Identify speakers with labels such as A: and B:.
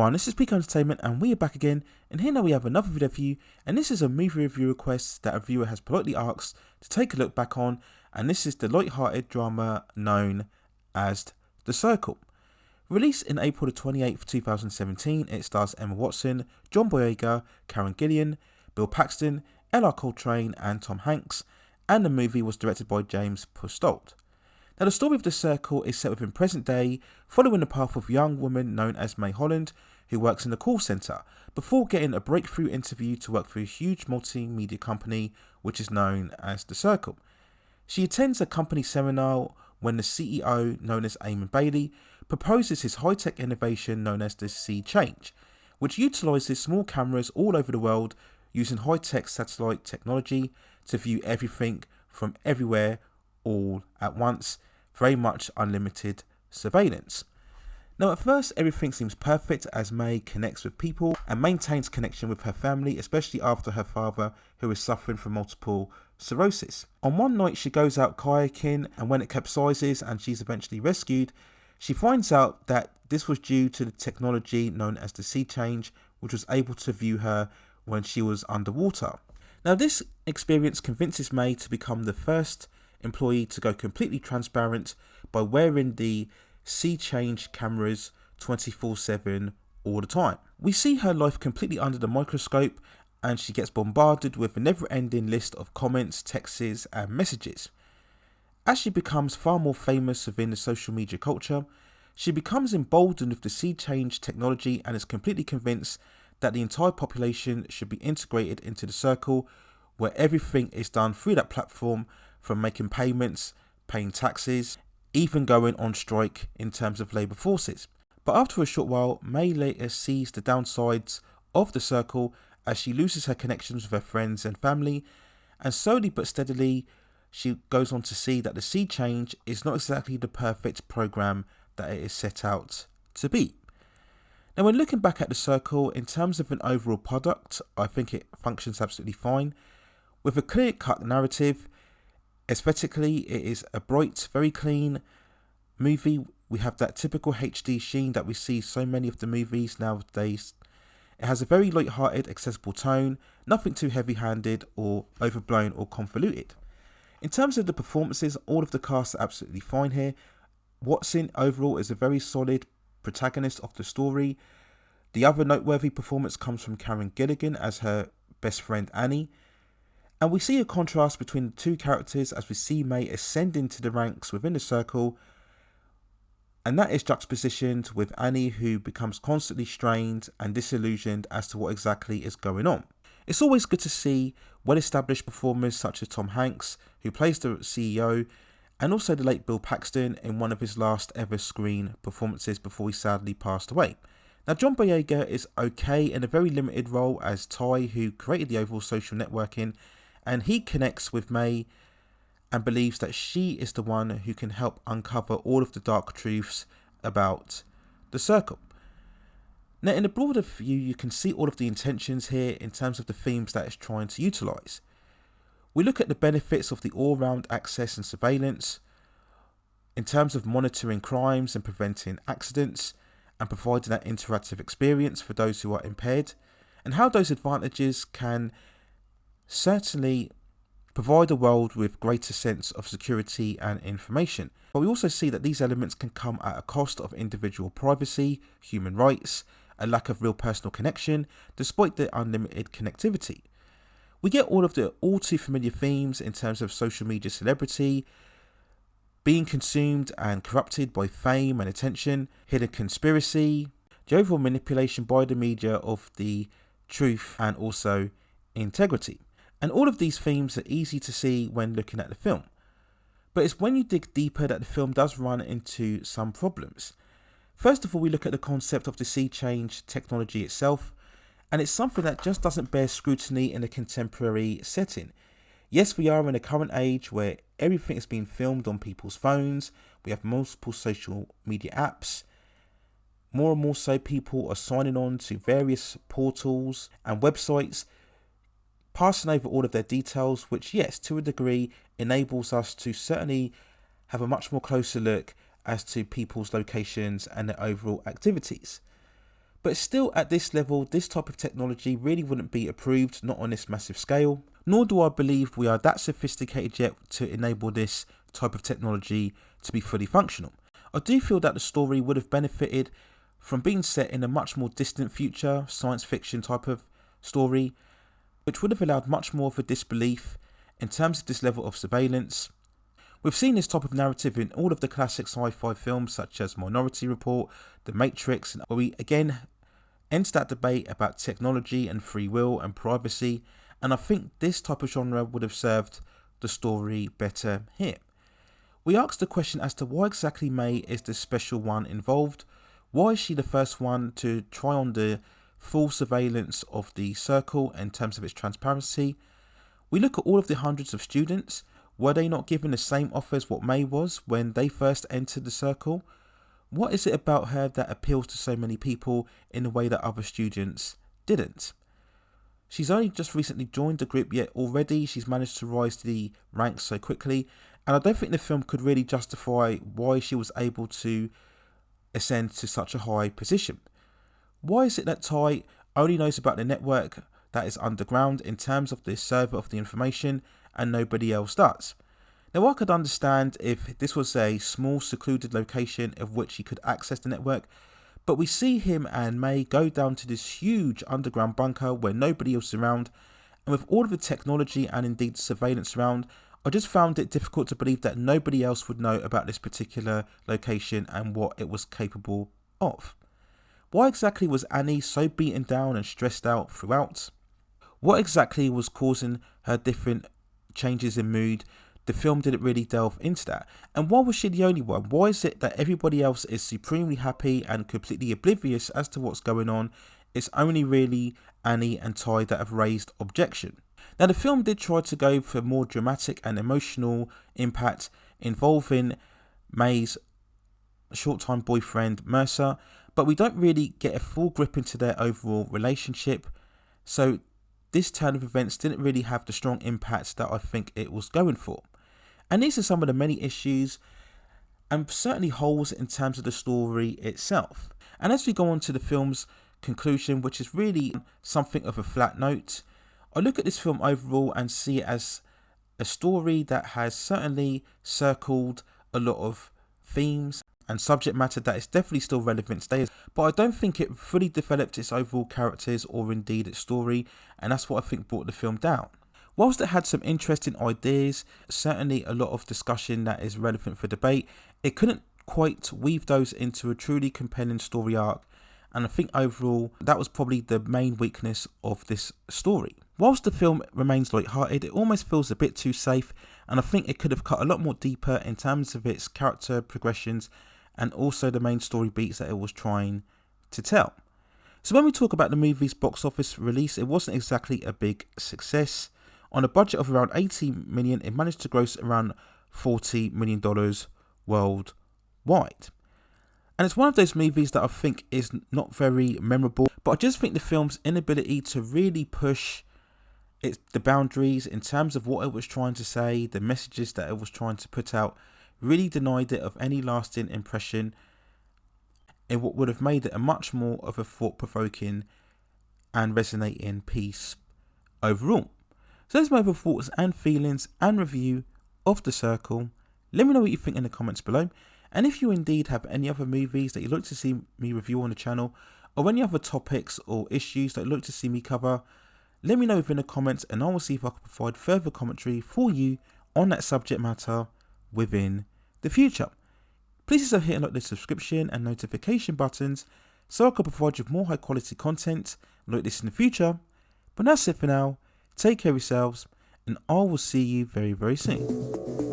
A: everyone, this is Peak Entertainment and we are back again, and here now we have another video for you, and this is a movie review request that a viewer has politely asked to take a look back on, and this is the light-hearted drama known as The Circle. Released in April 28th, 2017, it stars Emma Watson, John Boyega, Karen Gillan, Bill Paxton, Ella Coltrane and Tom Hanks, and the movie was directed by James Pustolt. Now, the story of The Circle is set within present day, following the path of a young woman known as May Holland, who works in the call centre, before getting a breakthrough interview to work for a huge multimedia company which is known as The Circle. She attends a company seminar when the CEO, known as Eamon Bailey, proposes his high-tech innovation known as the Sea Change, which utilises small cameras all over the world using high-tech satellite technology to view everything from everywhere all at once, very much unlimited surveillance. Now, at first everything seems perfect as May connects with people and maintains connection with her family, especially after her father, who is suffering from multiple sclerosis. On one night she goes out kayaking, and when it capsizes and she's eventually rescued, she finds out that this was due to the technology known as the Sea Change, which was able to view her when she was underwater. Now, this experience convinces May to become the first employee to go completely transparent by wearing the Sea Change cameras 24/7 all the time. We see her life completely under the microscope, and she gets bombarded with a never-ending list of comments, texts and messages. As she becomes far more famous within the social media culture, she becomes emboldened with the Sea Change technology and is completely convinced that the entire population should be integrated into the Circle, where everything is done through that platform, from making payments, paying taxes, even going on strike in terms of labour forces. But after a short while, May later sees the downsides of the Circle as she loses her connections with her friends and family, and slowly but steadily she goes on to see that the Sea Change is not exactly the perfect program that it is set out to be. Now, when looking back at the Circle, in terms of an overall product, I think it functions absolutely fine. With a clear-cut narrative, aesthetically it is a bright, very clean movie. We have that typical HD sheen that we see so many of the movies nowadays. It has a very light-hearted, accessible tone, nothing too heavy-handed or overblown or convoluted. In terms of the performances, all of the cast are absolutely fine here. Watson overall is a very solid protagonist of the story. The other noteworthy performance comes from Karen Gillan as her best friend Annie. And we see a contrast between the two characters as we see May ascend into the ranks within the Circle, and that is juxtapositioned with Annie, who becomes constantly strained and disillusioned as to what exactly is going on. It's always good to see well-established performers such as Tom Hanks, who plays the CEO, and also the late Bill Paxton in one of his last ever screen performances before he sadly passed away. Now, John Boyega is okay in a very limited role as Ty, who created the overall social networking, and he connects with May and believes that she is the one who can help uncover all of the dark truths about the Circle. Now, in a broader view, you can see all of the intentions here in terms of the themes that it's trying to utilise. We look at the benefits of the all-round access and surveillance in terms of monitoring crimes and preventing accidents and providing that interactive experience for those who are impaired, and how those advantages can certainly provide a world with greater sense of security and information. But we also see that these elements can come at a cost of individual privacy, human rights, a lack of real personal connection, despite the unlimited connectivity. We get all of the all too familiar themes in terms of social media celebrity, being consumed and corrupted by fame and attention, hidden conspiracy, the overall manipulation by the media of the truth and also integrity. And all of these themes are easy to see when looking at the film. But it's when you dig deeper that the film does run into some problems. First of all, we look at the concept of the Sea Change technology itself, and it's something that just doesn't bear scrutiny in a contemporary setting. Yes, we are in a current age where everything is being filmed on people's phones. We have multiple social media apps. More and more so, people are signing on to various portals and websites, passing over all of their details, which, yes, to a degree enables us to certainly have a much more closer look as to people's locations and their overall activities. But still, at this level, this type of technology really wouldn't be approved, not on this massive scale. Nor do I believe we are that sophisticated yet to enable this type of technology to be fully functional. I do feel that the story would have benefited from being set in a much more distant future, science fiction type of story, which would have allowed much more of a disbelief in terms of this level of surveillance. We've seen this type of narrative in all of the classic sci-fi films such as Minority Report, The Matrix, where we again enter that debate about technology and free will and privacy, and I think this type of genre would have served the story better here. We asked the question as to why exactly May is the special one involved. Why is she the first one to try on the full surveillance of the circle in terms of its transparency? We look at all of the hundreds of students. Were they not given the same offer as what May was when they first entered the circle? What is it about her that appeals to so many people in a way that other students didn't? She's only just recently joined the group, yet already she's managed to rise to the ranks so quickly, and I don't think the film could really justify why she was able to ascend to such a high position. Why is it that Ty only knows about the network that is underground in terms of the server of the information and nobody else does? Now, I could understand if this was a small secluded location of which he could access the network, but we see him and May go down to this huge underground bunker where nobody else is around, and with all of the technology and indeed surveillance around, I just found it difficult to believe that nobody else would know about this particular location and what it was capable of. Why exactly was Annie so beaten down and stressed out throughout? What exactly was causing her different changes in mood? The film didn't really delve into that. And why was she the only one? Why is it that everybody else is supremely happy and completely oblivious as to what's going on? It's only really Annie and Ty that have raised objection. Now, the film did try to go for more dramatic and emotional impact involving May's short-time boyfriend Mercer, but we don't really get a full grip into their overall relationship. So this turn of events didn't really have the strong impact that I think it was going for. And these are some of the many issues and certainly holes in terms of the story itself. And as we go on to the film's conclusion, which is really something of a flat note, I look at this film overall and see it as a story that has certainly circled a lot of themes and subject matter that is definitely still relevant today, but I don't think it fully developed its overall characters or indeed its story, and that's what I think brought the film down. Whilst it had some interesting ideas, certainly a lot of discussion that is relevant for debate, it couldn't quite weave those into a truly compelling story arc, and I think overall that was probably the main weakness of this story. Whilst the film remains light-hearted, it almost feels a bit too safe, and I think it could have cut a lot more deeper in terms of its character progressions and also the main story beats that it was trying to tell. So when we talk about the movie's box office release, it wasn't exactly a big success. On a budget of around $80 million, it managed to gross around $40 million worldwide. And it's one of those movies that I think is not very memorable, but I just think the film's inability to really push the boundaries in terms of what it was trying to say, the messages that it was trying to put out, really denied it of any lasting impression in what would have made it a much more of a thought-provoking and resonating piece overall. So those are my overall thoughts and feelings and review of The Circle. Let me know what you think in the comments below. And if you indeed have any other movies that you'd like to see me review on the channel, or any other topics or issues that you'd like to see me cover, let me know within the comments and I will see if I can provide further commentary for you on that subject matter within the future. Please also hit like the subscription and notification buttons so I can provide you with more high quality content like this in the future. But that's it for now. Take care of yourselves and I will see you very, very soon.